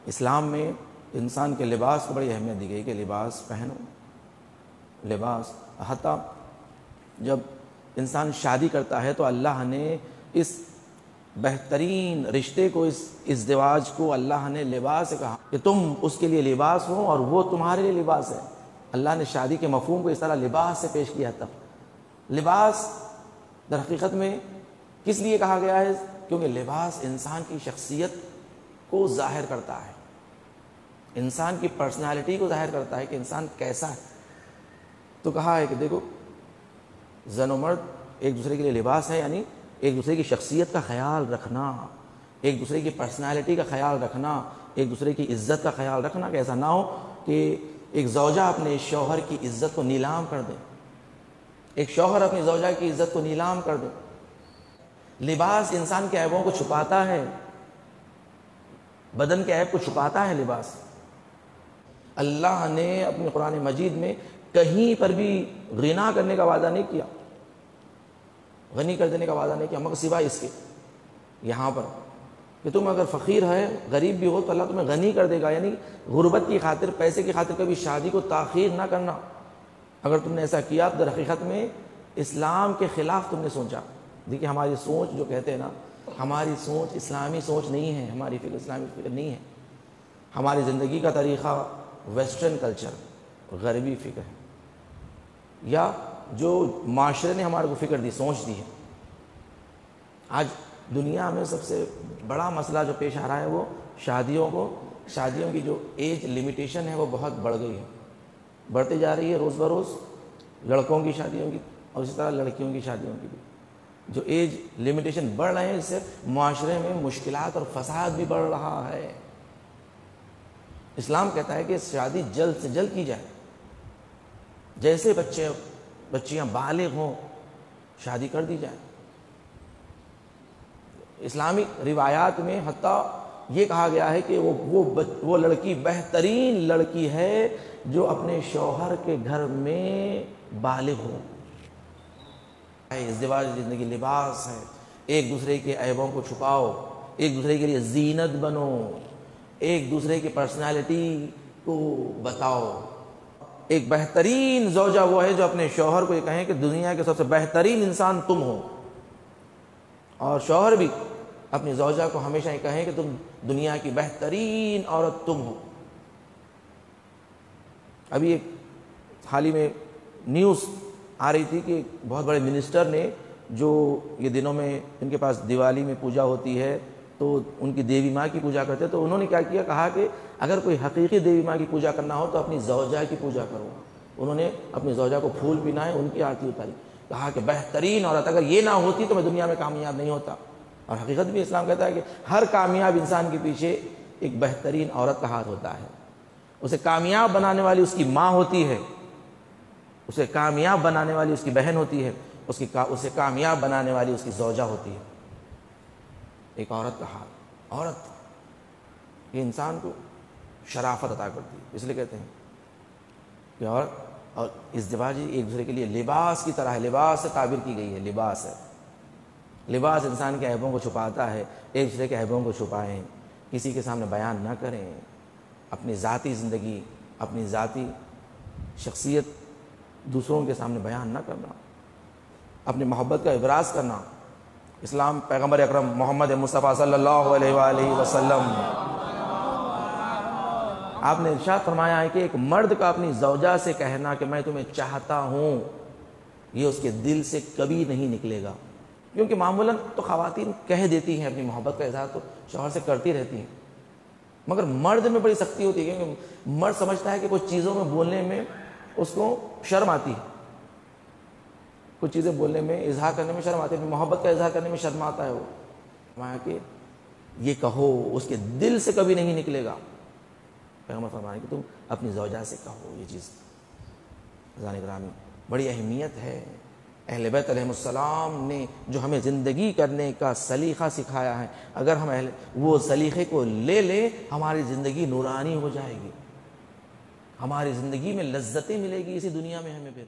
اسلام میں انسان کے لباس کو بڑی اہمیت دی گئی کہ لباس پہنو. لباس حتیٰ جب انسان شادی کرتا ہے تو اللہ نے اس بہترین رشتے کو، اس ازدواج کو اللہ نے لباس سے کہا کہ تم اس کے لیے لباس ہو اور وہ تمہارے لیے لباس ہے. اللہ نے شادی کے مفہوم کو اس طرح لباس سے پیش کیا. تب لباس در حقیقت میں کس لیے کہا گیا ہے؟ کیونکہ لباس انسان کی شخصیت کو ظاہر کرتا ہے، انسان کی پرسنالٹی کو ظاہر کرتا ہے کہ انسان کیسا ہے. تو کہا ہے کہ دیکھو زن و مرد ایک دوسرے کے لیے لباس ہے، یعنی ایک دوسرے کی شخصیت کا خیال رکھنا، ایک دوسرے کی پرسنالٹی کا خیال رکھنا، ایک دوسرے کی عزت کا خیال رکھنا کہ ایسا نہ ہو کہ ایک زوجہ اپنے شوہر کی عزت کو نیلام کر دے، ایک شوہر اپنی زوجہ کی عزت کو نیلام کر دے. لباس انسان کے عیبوں کو چھپاتا ہے، بدن کے عیب کو چھپاتا ہے لباس. اللہ نے اپنے قرآن مجید میں کہیں پر بھی غنا کرنے کا وعدہ نہیں کیا، غنی کر دینے کا وعدہ نہیں کیا، مگر سوائے اس کے یہاں پر کہ تم اگر فقیر ہے، غریب بھی ہو تو اللہ تمہیں غنی کر دے گا. یعنی غربت کی خاطر، پیسے کی خاطر کبھی شادی کو تاخیر نہ کرنا. اگر تم نے ایسا کیا تو در حقیقت میں اسلام کے خلاف تم نے سوچا. دیکھیے ہماری سوچ جو کہتے ہیں نا، ہماری سوچ اسلامی سوچ نہیں ہے، ہماری فکر اسلامی فکر نہیں ہے. ہماری زندگی کا طریقہ ویسٹرن کلچر، غربی فکر ہے، یا جو معاشرے نے ہمارے کو فکر دی، سوچ دی ہے. آج دنیا میں سب سے بڑا مسئلہ جو پیش آ رہا ہے وہ شادیوں کی جو ایج لمیٹیشن ہے وہ بہت بڑھ گئی ہے، بڑھتے جا رہی ہے روز بروز. لڑکوں کی شادیوں کی اور اسی طرح لڑکیوں کی شادیوں کی بھی جو ایج لمیٹیشن بڑھ رہے ہیں، اس سے معاشرے میں مشکلات اور فساد بھی بڑھ رہا ہے. اسلام کہتا ہے کہ شادی جلد سے جلد کی جائے، جیسے بچیاں بالغ ہوں شادی کر دی جائے. اسلامی روایات میں حتیٰ یہ کہا گیا ہے کہ وہ لڑکی بہترین لڑکی ہے جو اپنے شوہر کے گھر میں بالغ ہو. ازدواج زندگی لباس ہے، ایک دوسرے کے عیبوں کو چھپاؤ، ایک دوسرے کے لیے زینت بنو، ایک دوسرے کی پرسنالٹی کو بتاؤ. ایک بہترین زوجہ وہ ہے جو اپنے شوہر کو یہ کہیں کہ دنیا کے سب سے بہترین انسان تم ہو، اور شوہر بھی اپنی زوجہ کو ہمیشہ یہ کہیں کہ تم دنیا کی بہترین عورت تم ہو. ابھی ایک حال ہی میں نیوز آ رہی تھی کہ ایک بہت بڑے منسٹر نے، جو یہ دنوں میں ان کے پاس دیوالی میں پوجا ہوتی ہے تو ان کی دیوی ماں کی پوجا کرتے، تو انہوں نے کیا کیا، کہا کہ اگر کوئی حقیقی دیوی ماں کی پوجا کرنا ہو تو اپنی زوجہ کی پوجا کرو. انہوں نے اپنی زوجہ کو پھول پہنائے، ان کی آرتی اتاری، کہا کہ بہترین عورت، اگر یہ نہ ہوتی تو میں دنیا میں کامیاب نہیں ہوتا. اور حقیقت بھی اسلام کہتا ہے کہ ہر کامیاب انسان کے پیچھے ایک بہترین عورت کا ہاتھ ہوتا ہے. اسے کامیاب بنانے والی اس کی ماں ہوتی ہے، اسے کامیاب بنانے والی اس کی بہن ہوتی ہے، اسے کامیاب بنانے والی اس کی زوجہ ہوتی ہے. ایک عورت کا ہاتھ، عورت یہ انسان کو شرافت عطا کرتی ہے. اس لیے کہتے ہیں کہ عورت اور ازدواج ایک دوسرے کے لیے لباس کی طرح ہے. لباس سے تعبیر کی گئی ہے، لباس ہے. لباس انسان کے عیبوں کو چھپاتا ہے. ایک دوسرے کے عیبوں کو چھپائیں، کسی کے سامنے بیان نہ کریں. اپنی ذاتی زندگی، اپنی ذاتی شخصیت دوسروں کے سامنے بیان نہ کرنا، اپنی محبت کا ابراز کرنا. اسلام پیغمبر اکرم محمد مصطفیٰ صلی اللہ علیہ وآلہ وسلم آپ نے ارشاد فرمایا ہے کہ ایک مرد کا اپنی زوجہ سے کہنا کہ میں تمہیں چاہتا ہوں، یہ اس کے دل سے کبھی نہیں نکلے گا. کیونکہ معمولاً تو خواتین کہہ دیتی ہیں، اپنی محبت کا اظہار تو شوہر سے کرتی رہتی ہیں، مگر مرد میں بڑی سختی ہوتی ہے. کیونکہ مرد سمجھتا ہے کہ کچھ چیزوں میں بولنے میں اس کو شرم آتی ہے، کچھ چیزیں بولنے میں، اظہار کرنے میں شرم آتی ہے، محبت کا اظہار کرنے میں شرم آتا ہے. وہ فرمایا کہ یہ کہو، اس کے دل سے کبھی نہیں نکلے گا. پیغمبر فرمایا کہ تم اپنی زوجہ سے کہو. یہ چیز عزیزان گرامی بڑی اہمیت ہے. اہل بیت علیہ السلام نے جو ہمیں زندگی کرنے کا سلیقہ سکھایا ہے، اگر ہم وہ سلیقے کو لے لیں، ہماری زندگی نورانی ہو جائے گی، ہماری زندگی میں لذتیں ملے گی اسی دنیا میں ہمیں. پھر